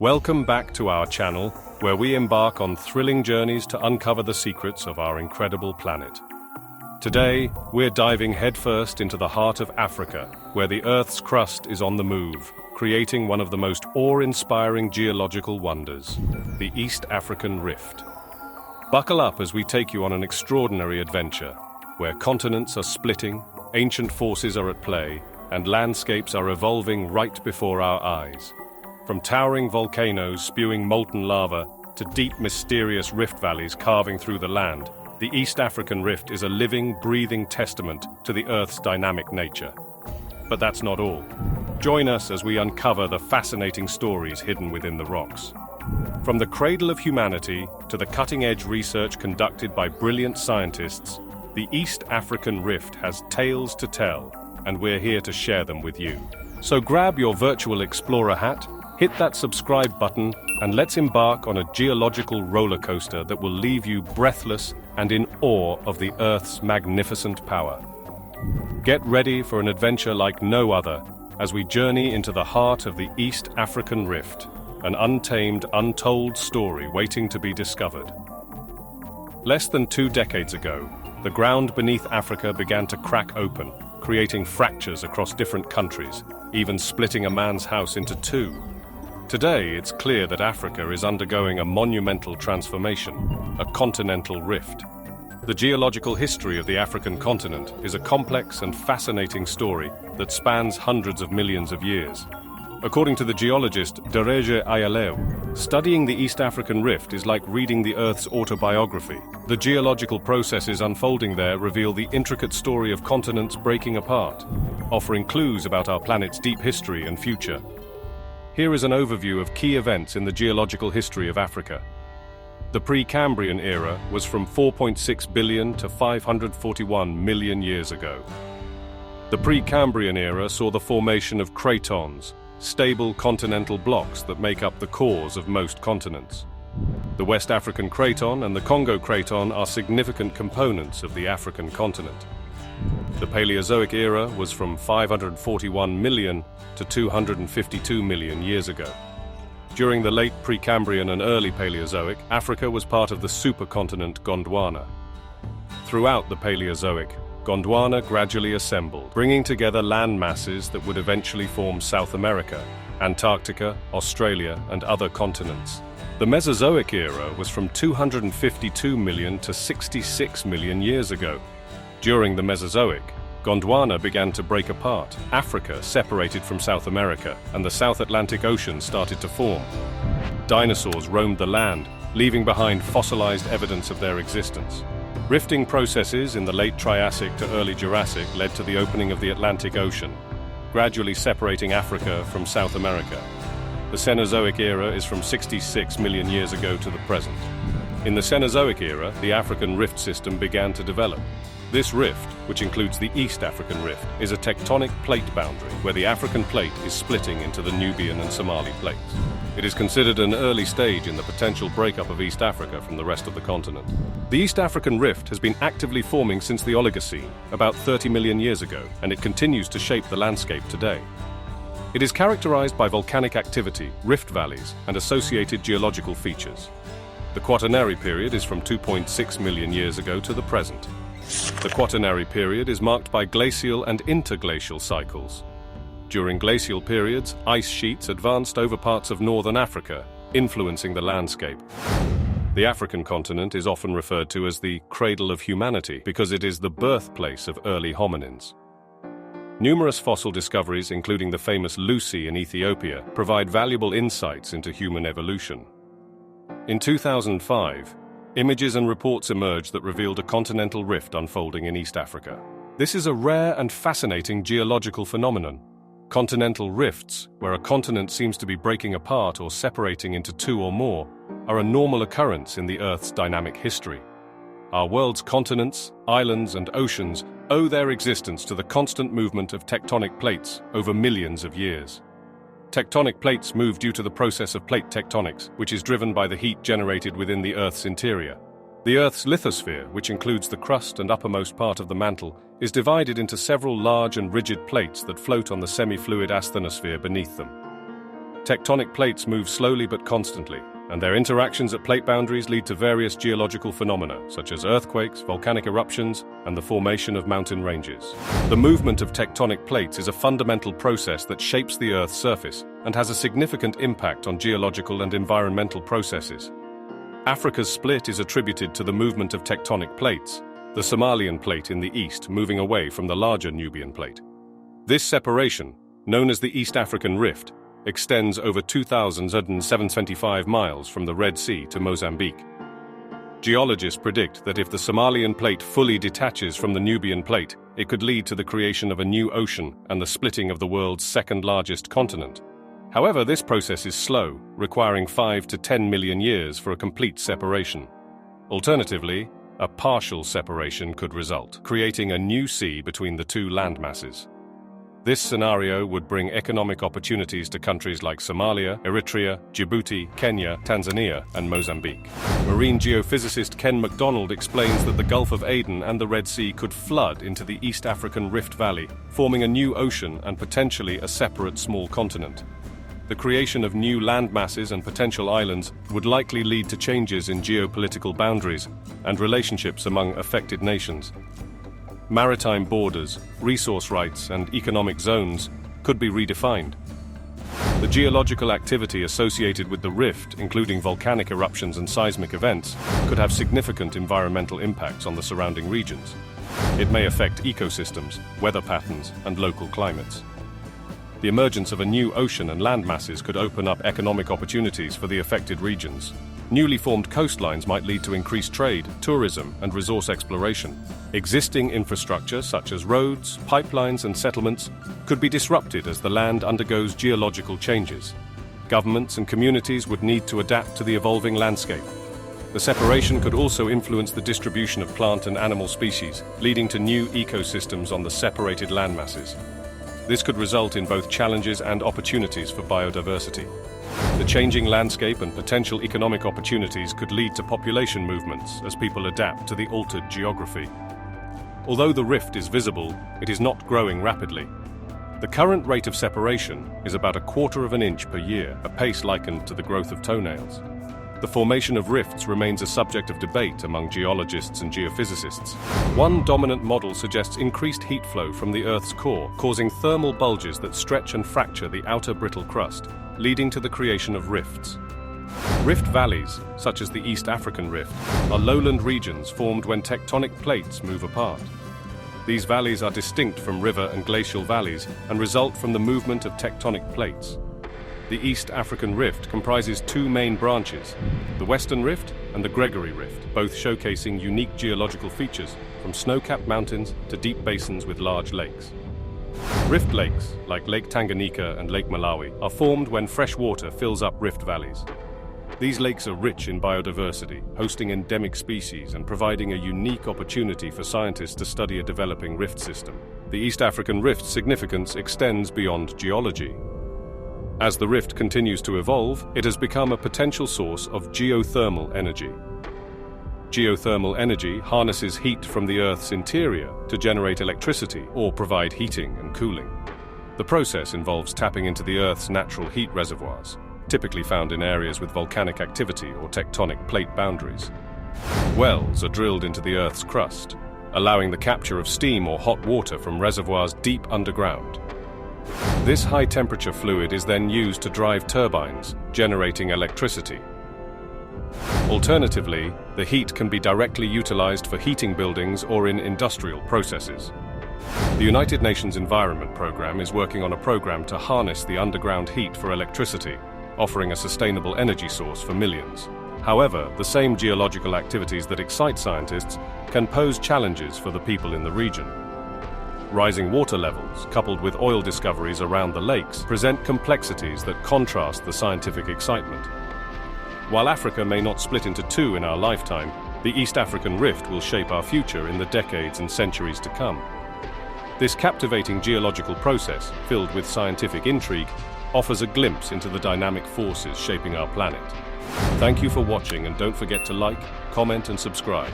Welcome back to our channel, where we embark on thrilling journeys to uncover the secrets of our incredible planet. Today, we're diving headfirst into the heart of Africa, where the Earth's crust is on the move, creating one of the most awe-inspiring geological wonders, the East African Rift. Buckle up as we take you on an extraordinary adventure, where continents are splitting, ancient forces are at play, and landscapes are evolving right before our eyes. From towering volcanoes spewing molten lava to deep, mysterious rift valleys carving through the land, the East African Rift is a living, breathing testament to the Earth's dynamic nature. But that's not all. Join us as we uncover the fascinating stories hidden within the rocks. From the cradle of humanity to the cutting-edge research conducted by brilliant scientists, the East African Rift has tales to tell, and we're here to share them with you. So grab your virtual explorer hat, hit that subscribe button, and let's embark on a geological roller coaster that will leave you breathless and in awe of the Earth's magnificent power. Get ready for an adventure like no other as we journey into the heart of the East African Rift, an untamed, untold story waiting to be discovered. Less than 2 decades ago, the ground beneath Africa began to crack open, creating fractures across different countries, even splitting a man's house into 2. Today, it's clear that Africa is undergoing a monumental transformation, a continental rift. The geological history of the African continent is a complex and fascinating story that spans hundreds of millions of years. According to the geologist Geological, studying the East African Rift is like reading the Earth's autobiography. The geological processes unfolding there reveal the intricate story of continents breaking apart, offering clues about our planet's deep history and future. Here is an overview of key events in the geological history of Africa. The Precambrian era was from 4.6 billion to 541 million years ago. The Precambrian era saw the formation of cratons, stable continental blocks that make up the cores of most continents. The West African craton and the Congo craton are significant components of the African continent. The Paleozoic era was from 541 million to 252 million years ago. During the late Precambrian and early Paleozoic, Africa was part of the supercontinent Gondwana. Throughout the Paleozoic, Gondwana gradually assembled, bringing together land masses that would eventually form South America, Antarctica, Australia, and other continents. The Mesozoic era was from 252 million to 66 million years ago. During the Mesozoic, Gondwana began to break apart. Africa separated from South America, and the South Atlantic Ocean started to form. Dinosaurs roamed the land, leaving behind fossilized evidence of their existence. Rifting processes in the late Triassic to early Jurassic led to the opening of the Atlantic Ocean, gradually separating Africa from South America. The Cenozoic era is from 66 million years ago to the present. In the Cenozoic era, the African rift system began to develop. This rift, which includes the East African Rift, is a tectonic plate boundary where the African plate is splitting into the Nubian and Somali plates. It is considered an early stage in the potential breakup of East Africa from the rest of the continent. The East African Rift has been actively forming since the Oligocene, about 30 million years ago, and it continues to shape the landscape today. It is characterized by volcanic activity, rift valleys, and associated geological features. The Quaternary period is from 2.6 million years ago to the present. The Quaternary period is marked by glacial and interglacial cycles. During glacial periods, ice sheets advanced over parts of northern Africa, influencing the landscape. The African continent is often referred to as the cradle of humanity because it is the birthplace of early hominins. Numerous fossil discoveries, including the famous Lucy in Ethiopia, provide valuable insights into human evolution. In 2005, images and reports emerged that revealed a continental rift unfolding in East Africa. This is a rare and fascinating geological phenomenon. Continental rifts, where a continent seems to be breaking apart or separating into 2 or more, are a normal occurrence in the Earth's dynamic history. Our world's continents, islands, and oceans owe their existence to the constant movement of tectonic plates over millions of years. Tectonic plates move due to the process of plate tectonics, which is driven by the heat generated within the Earth's interior. The Earth's lithosphere, which includes the crust and uppermost part of the mantle, is divided into several large and rigid plates that float on the semi-fluid asthenosphere beneath them. Tectonic plates move slowly but constantly, and their interactions at plate boundaries lead to various geological phenomena, such as earthquakes, volcanic eruptions, and the formation of mountain ranges. The movement of tectonic plates is a fundamental process that shapes the Earth's surface and has a significant impact on geological and environmental processes. Africa's split is attributed to the movement of tectonic plates, the Somalian plate in the east moving away from the larger Nubian plate. This separation, known as the East African Rift, extends over 2,725 miles from the Red Sea to Mozambique. Geologists predict that if the Somalian plate fully detaches from the Nubian plate, it could lead to the creation of a new ocean and the splitting of the world's second-largest continent. However, this process is slow, requiring 5 to 10 million years for a complete separation. Alternatively, a partial separation could result, creating a new sea between the two landmasses. This scenario would bring economic opportunities to countries like Somalia, Eritrea, Djibouti, Kenya, Tanzania, and Mozambique. Marine geophysicist Ken MacDonald explains that the Gulf of Aden and the Red Sea could flood into the East African Rift Valley, forming a new ocean and potentially a separate small continent. The creation of new landmasses and potential islands would likely lead to changes in geopolitical boundaries and relationships among affected nations. Maritime borders, resource rights, and economic zones could be redefined. The geological activity associated with the rift, including volcanic eruptions and seismic events, could have significant environmental impacts on the surrounding regions. It may affect ecosystems, weather patterns, and local climates. The emergence of a new ocean and land masses could open up economic opportunities for the affected regions. Newly formed coastlines might lead to increased trade, tourism, and resource exploration. Existing infrastructure, such as roads, pipelines, and settlements, could be disrupted as the land undergoes geological changes. Governments and communities would need to adapt to the evolving landscape. The separation could also influence the distribution of plant and animal species, leading to new ecosystems on the separated landmasses. This could result in both challenges and opportunities for biodiversity. The changing landscape and potential economic opportunities could lead to population movements as people adapt to the altered geography. Although the rift is visible, it is not growing rapidly. The current rate of separation is about 1/4 of an inch per year, a pace likened to the growth of toenails. The formation of rifts remains a subject of debate among geologists and geophysicists. One dominant model suggests increased heat flow from the Earth's core, causing thermal bulges that stretch and fracture the outer brittle crust, leading to the creation of rifts. Rift valleys, such as the East African Rift, are lowland regions formed when tectonic plates move apart. These valleys are distinct from river and glacial valleys and result from the movement of tectonic plates. The East African Rift comprises two main branches, the Western Rift and the Gregory Rift, both showcasing unique geological features, from snow-capped mountains to deep basins with large lakes. Rift lakes, like Lake Tanganyika and Lake Malawi, are formed when fresh water fills up rift valleys. These lakes are rich in biodiversity, hosting endemic species and providing a unique opportunity for scientists to study a developing rift system. The East African Rift's significance extends beyond geology. As the rift continues to evolve, it has become a potential source of geothermal energy. Geothermal energy harnesses heat from the Earth's interior to generate electricity or provide heating and cooling. The process involves tapping into the Earth's natural heat reservoirs, typically found in areas with volcanic activity or tectonic plate boundaries. Wells are drilled into the Earth's crust, allowing the capture of steam or hot water from reservoirs deep underground. This high-temperature fluid is then used to drive turbines, generating electricity. Alternatively, the heat can be directly utilized for heating buildings or in industrial processes. The United Nations Environment Programme is working on a program to harness the underground heat for electricity, offering a sustainable energy source for millions. However, the same geological activities that excite scientists can pose challenges for the people in the region. Rising water levels, coupled with oil discoveries around the lakes, present complexities that contrast the scientific excitement. While Africa may not split into two in our lifetime, the East African Rift will shape our future in the decades and centuries to come. This captivating geological process, filled with scientific intrigue, offers a glimpse into the dynamic forces shaping our planet. Thank you for watching, and don't forget to like, comment, and subscribe.